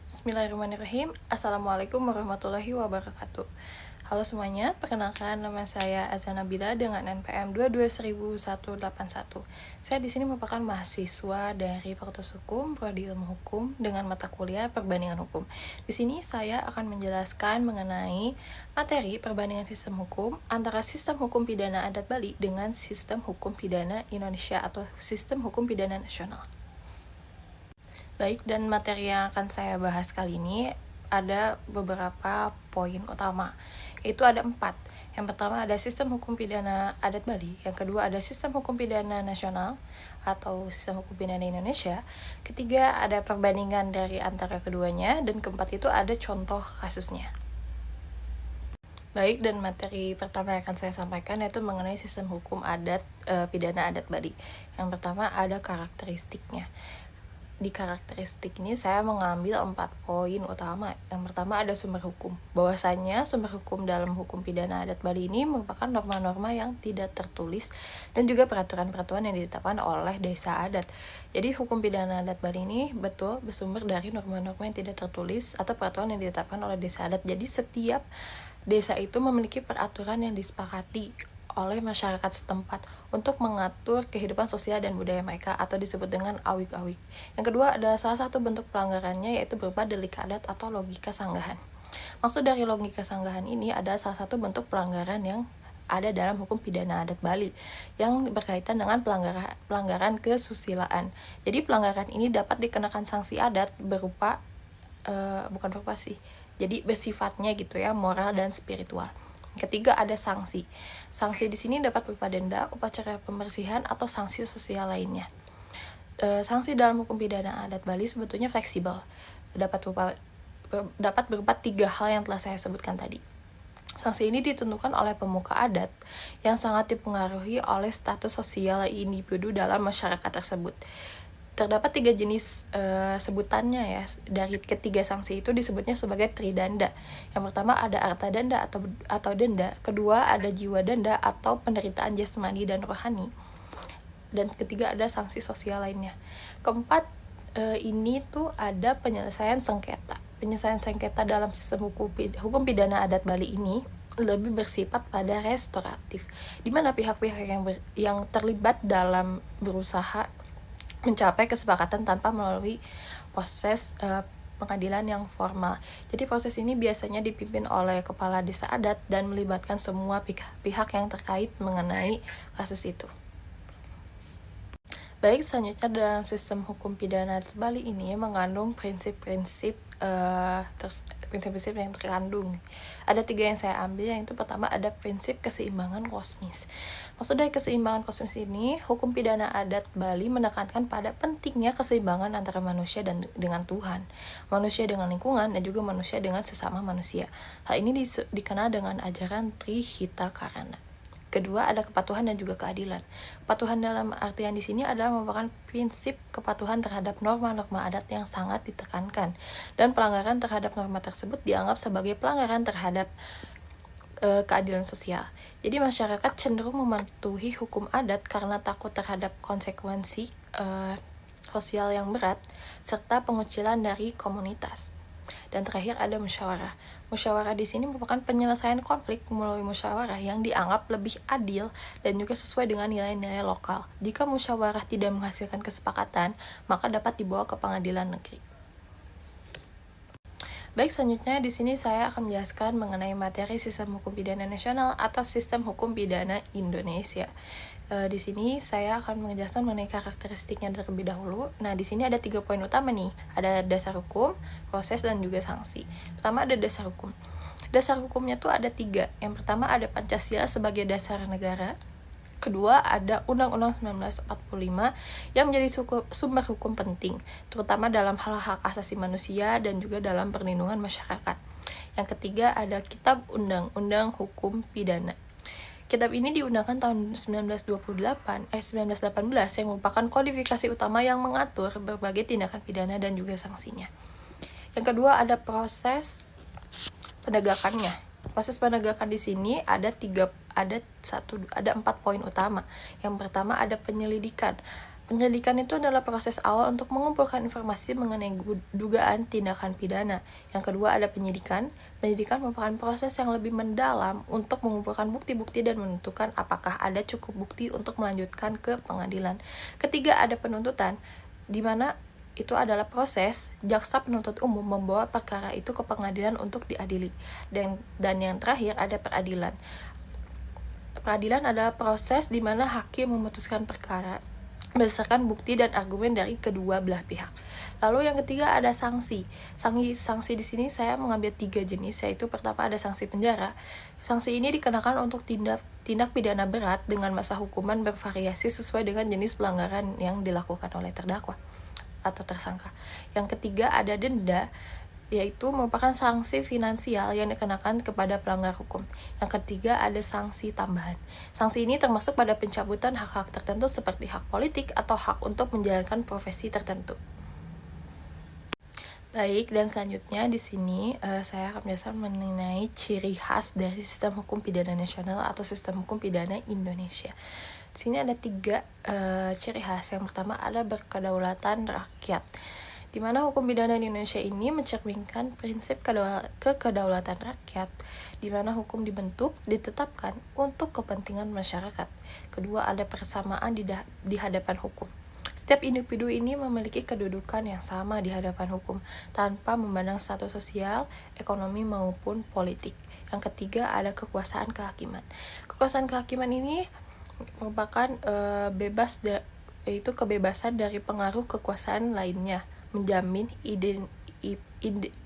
Bismillahirrahmanirrahim. Assalamualaikum warahmatullahi wabarakatuh. Halo semuanya, perkenalkan nama saya Azana Nabila dengan NPM 22.181. Saya di sini merupakan mahasiswa dari Fakultas Hukum, Prodi Ilmu Hukum dengan mata kuliah Perbandingan Hukum. Di sini saya akan menjelaskan mengenai materi perbandingan sistem hukum antara sistem hukum pidana adat Bali dengan sistem hukum pidana Indonesia atau sistem hukum pidana nasional. Baik, dan materi yang akan saya bahas kali ini ada beberapa poin utama, yaitu ada 4. Yang pertama ada sistem hukum pidana adat Bali, yang kedua ada sistem hukum pidana nasional atau sistem hukum pidana Indonesia, ketiga ada perbandingan dari antara keduanya, dan keempat itu ada contoh kasusnya. Baik, dan materi pertama yang akan saya sampaikan yaitu mengenai sistem hukum adat pidana adat Bali. Yang pertama ada karakteristiknya. Di karakteristik ini saya mengambil 4 poin utama. Yang pertama ada sumber hukum. Bahwasanya sumber hukum dalam hukum pidana adat Bali ini merupakan norma-norma yang tidak tertulis dan juga peraturan-peraturan yang ditetapkan oleh desa adat. Jadi hukum pidana adat Bali ini betul bersumber dari norma-norma yang tidak tertulis atau peraturan yang ditetapkan oleh desa adat. Jadi setiap desa itu memiliki peraturan yang disepakati oleh masyarakat setempat untuk mengatur kehidupan sosial dan budaya mereka atau disebut dengan awik-awik. Yang kedua ada salah satu bentuk pelanggarannya yaitu berupa delik adat atau logika sanggahan. Maksud dari logika sanggahan ini ada salah satu bentuk pelanggaran yang ada dalam hukum pidana adat Bali yang berkaitan dengan pelanggaran kesusilaan. Jadi pelanggaran ini dapat dikenakan sanksi adat berupa jadi bersifatnya gitu ya, moral dan spiritual. Ketiga ada sanksi. Sanksi di sini dapat berupa denda, upacara pembersihan atau sanksi sosial lainnya. Sanksi dalam hukum pidana adat Bali sebetulnya fleksibel. Dapat berupa 3 hal yang telah saya sebutkan tadi. Sanksi ini ditentukan oleh pemuka adat yang sangat dipengaruhi oleh status sosial individu dalam masyarakat tersebut. Terdapat 3 jenis sebutannya ya. Dari ketiga sanksi itu disebutnya sebagai tridanda. Yang pertama ada arta danda atau denda, kedua ada jiwa danda atau penderitaan jasmani dan rohani, dan ketiga ada sanksi sosial lainnya. Keempat ini tuh ada penyelesaian sengketa. Penyelesaian sengketa dalam sistem hukum pidana adat Bali ini lebih bersifat pada restoratif, di mana pihak-pihak yang terlibat dalam berusaha mencapai kesepakatan tanpa melalui proses pengadilan yang formal. Jadi proses ini biasanya dipimpin oleh kepala desa adat dan melibatkan semua pihak yang terkait mengenai kasus itu. Baik, selanjutnya dalam sistem hukum pidana adat Bali ini mengandung prinsip-prinsip yang terkandung. Ada 3 yang saya ambil, yang itu pertama ada prinsip keseimbangan kosmis. Maksud dari keseimbangan kosmis ini, hukum pidana adat Bali menekankan pada pentingnya keseimbangan antara manusia dengan Tuhan, manusia dengan lingkungan, dan juga manusia dengan sesama manusia. Hal ini dikenal dengan ajaran Trihita Karana. Kedua ada kepatuhan dan juga keadilan. Kepatuhan dalam artian di sini adalah merupakan prinsip kepatuhan terhadap norma-norma adat yang sangat ditekankan, dan pelanggaran terhadap norma tersebut dianggap sebagai pelanggaran terhadap keadilan sosial. Jadi masyarakat cenderung mematuhi hukum adat karena takut terhadap konsekuensi sosial yang berat serta pengucilan dari komunitas. Dan terakhir ada musyawarah. Musyawarah di sini merupakan penyelesaian konflik melalui musyawarah yang dianggap lebih adil dan juga sesuai dengan nilai-nilai lokal. Jika musyawarah tidak menghasilkan kesepakatan, maka dapat dibawa ke pengadilan negeri. Baik, selanjutnya di sini saya akan menjelaskan mengenai materi sistem hukum pidana nasional atau sistem hukum pidana Indonesia. Di sini saya akan menjelaskan mengenai karakteristiknya terlebih dahulu. Nah, di sini ada 3 poin utama nih. Ada dasar hukum, proses, dan juga sanksi. Pertama ada dasar hukum. Dasar hukumnya tuh ada 3. Yang pertama ada Pancasila sebagai dasar negara. Kedua ada Undang-Undang 1945 yang menjadi sumber hukum penting, terutama dalam hal-hak asasi manusia dan juga dalam perlindungan masyarakat. Yang ketiga ada Kitab Undang-Undang Hukum Pidana. Kitab ini diundangkan tahun 1918 yang merupakan kodifikasi utama yang mengatur berbagai tindakan pidana dan juga sanksinya. Yang kedua ada proses penegakannya. Proses penegakan di sini ada 4 poin utama. Yang pertama ada penyelidikan. Penyelidikan itu adalah proses awal untuk mengumpulkan informasi mengenai dugaan tindakan pidana. Yang kedua ada penyidikan. Penyidikan merupakan proses yang lebih mendalam untuk mengumpulkan bukti-bukti dan menentukan apakah ada cukup bukti untuk melanjutkan ke pengadilan. Ketiga ada penuntutan, di mana itu adalah proses jaksa penuntut umum membawa perkara itu ke pengadilan untuk diadili. Dan yang terakhir ada peradilan. Peradilan adalah proses di mana hakim memutuskan perkara berdasarkan bukti dan argumen dari kedua belah pihak. Lalu yang ketiga ada sanksi. Sanksi di sini saya mengambil 3 jenis, yaitu pertama ada sanksi penjara. Sanksi ini dikenakan untuk tindak pidana berat dengan masa hukuman bervariasi sesuai dengan jenis pelanggaran yang dilakukan oleh terdakwa atau tersangka. Yang ketiga ada denda, yaitu merupakan sanksi finansial yang dikenakan kepada pelanggar hukum. Yang ketiga ada sanksi tambahan. Sanksi ini termasuk pada pencabutan hak-hak tertentu seperti hak politik atau hak untuk menjalankan profesi tertentu. Baik, dan selanjutnya di sini saya akan menjelaskan mengenai ciri khas dari sistem hukum pidana nasional atau sistem hukum pidana Indonesia. Di sini ada 3 ciri khas. Yang pertama ada berkedaulatan rakyat, di mana hukum pidana di Indonesia ini mencerminkan prinsip kedaulatan rakyat, di mana hukum dibentuk, ditetapkan untuk kepentingan masyarakat. Kedua, ada persamaan di hadapan hukum. Setiap individu ini memiliki kedudukan yang sama di hadapan hukum, tanpa memandang status sosial, ekonomi, maupun politik. Yang ketiga, ada kekuasaan kehakiman. Kekuasaan kehakiman ini merupakan yaitu kebebasan dari pengaruh kekuasaan lainnya, menjamin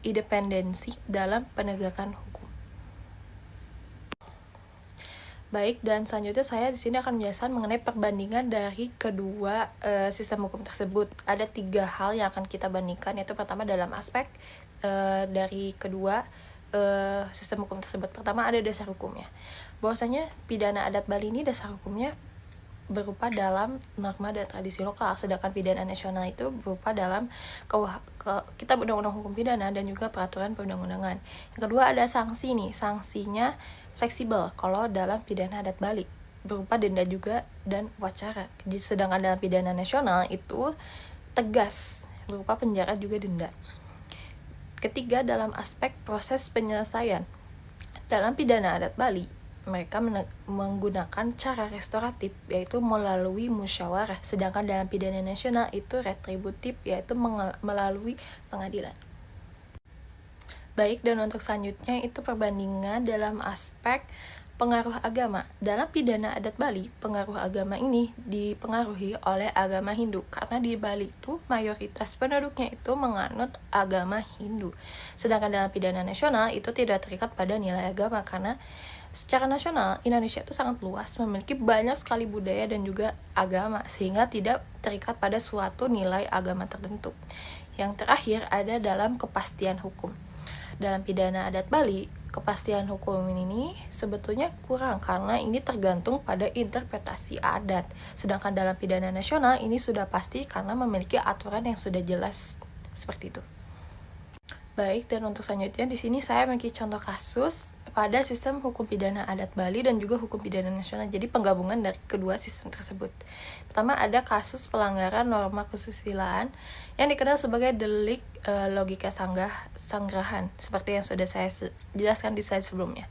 independensi dalam penegakan hukum. Baik, dan selanjutnya saya di sini akan menjelaskan mengenai perbandingan dari kedua sistem hukum tersebut. Ada 3 hal yang akan kita bandingkan, yaitu pertama dalam aspek dari kedua sistem hukum tersebut. Pertama ada dasar hukumnya. Bahwasanya pidana adat Bali ini dasar hukumnya berupa dalam norma dan tradisi lokal, sedangkan pidana nasional itu berupa dalam Kitab Undang-Undang Hukum Pidana dan juga peraturan perundang-undangan. Yang kedua ada sanksi nih, sanksinya fleksibel kalau dalam pidana adat Bali berupa denda juga dan upacara, sedangkan dalam pidana nasional itu tegas berupa penjara juga denda. Ketiga dalam aspek proses penyelesaian. Dalam pidana adat Bali mereka menggunakan cara restoratif, yaitu melalui musyawarah, sedangkan dalam pidana nasional itu retributif, yaitu melalui pengadilan. Baik, dan untuk selanjutnya itu perbandingan dalam aspek pengaruh agama. Dalam pidana adat Bali, pengaruh agama ini dipengaruhi oleh agama Hindu, karena di Bali itu mayoritas penduduknya itu menganut agama Hindu. Sedangkan dalam pidana nasional itu tidak terikat pada nilai agama, karena secara nasional, Indonesia itu sangat luas, memiliki banyak sekali budaya dan juga agama, sehingga tidak terikat pada suatu nilai agama tertentu. Yang terakhir ada dalam kepastian hukum. Dalam pidana adat Bali, kepastian hukum ini sebetulnya kurang karena ini tergantung pada interpretasi adat. Sedangkan dalam pidana nasional ini sudah pasti karena memiliki aturan yang sudah jelas seperti itu. Baik, dan untuk selanjutnya di sini saya memiliki contoh kasus pada sistem hukum pidana adat Bali dan juga hukum pidana nasional. Jadi penggabungan dari kedua sistem tersebut. Pertama ada kasus pelanggaran norma kesusilaan yang dikenal sebagai delik logika sanggrahan, seperti yang sudah saya jelaskan di slide sebelumnya.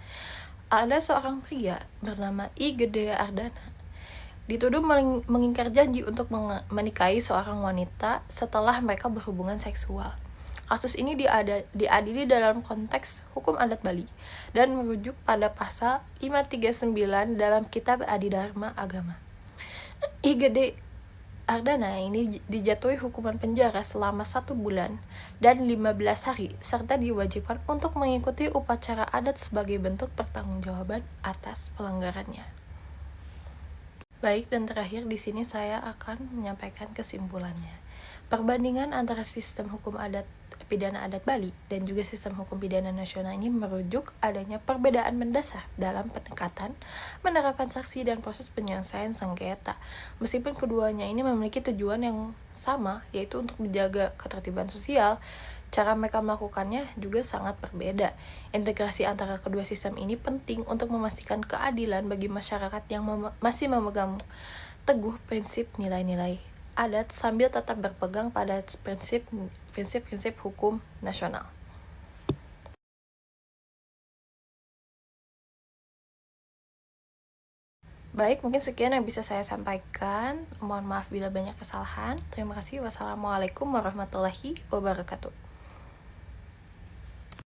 Ada seorang pria bernama I. Gede Ardana dituduh mengingkar janji untuk menikahi seorang wanita setelah mereka berhubungan seksual. Kasus ini diadili dalam konteks hukum adat Bali dan merujuk pada pasal 539 dalam Kitab Adidharma Agama. I. Gede Ardana ini dijatuhi hukuman penjara selama 1 bulan dan 15 hari serta diwajibkan untuk mengikuti upacara adat sebagai bentuk pertanggungjawaban atas pelanggarannya. Baik, dan terakhir di sini saya akan menyampaikan kesimpulannya. Perbandingan antara sistem hukum pidana adat Bali dan juga sistem hukum pidana nasional ini merujuk adanya perbedaan mendasar dalam pendekatan, menerapkan saksi dan proses penyelesaian sengketa. Meskipun keduanya ini memiliki tujuan yang sama, yaitu untuk menjaga ketertiban sosial, cara mereka melakukannya juga sangat berbeda. Integrasi antara kedua sistem ini penting untuk memastikan keadilan bagi masyarakat yang masih memegang teguh prinsip nilai-nilai adat sambil tetap berpegang pada prinsip-prinsip hukum nasional. Baik, mungkin sekian yang bisa saya sampaikan. Mohon maaf bila banyak kesalahan. Terima kasih. Wassalamualaikum warahmatullahi wabarakatuh.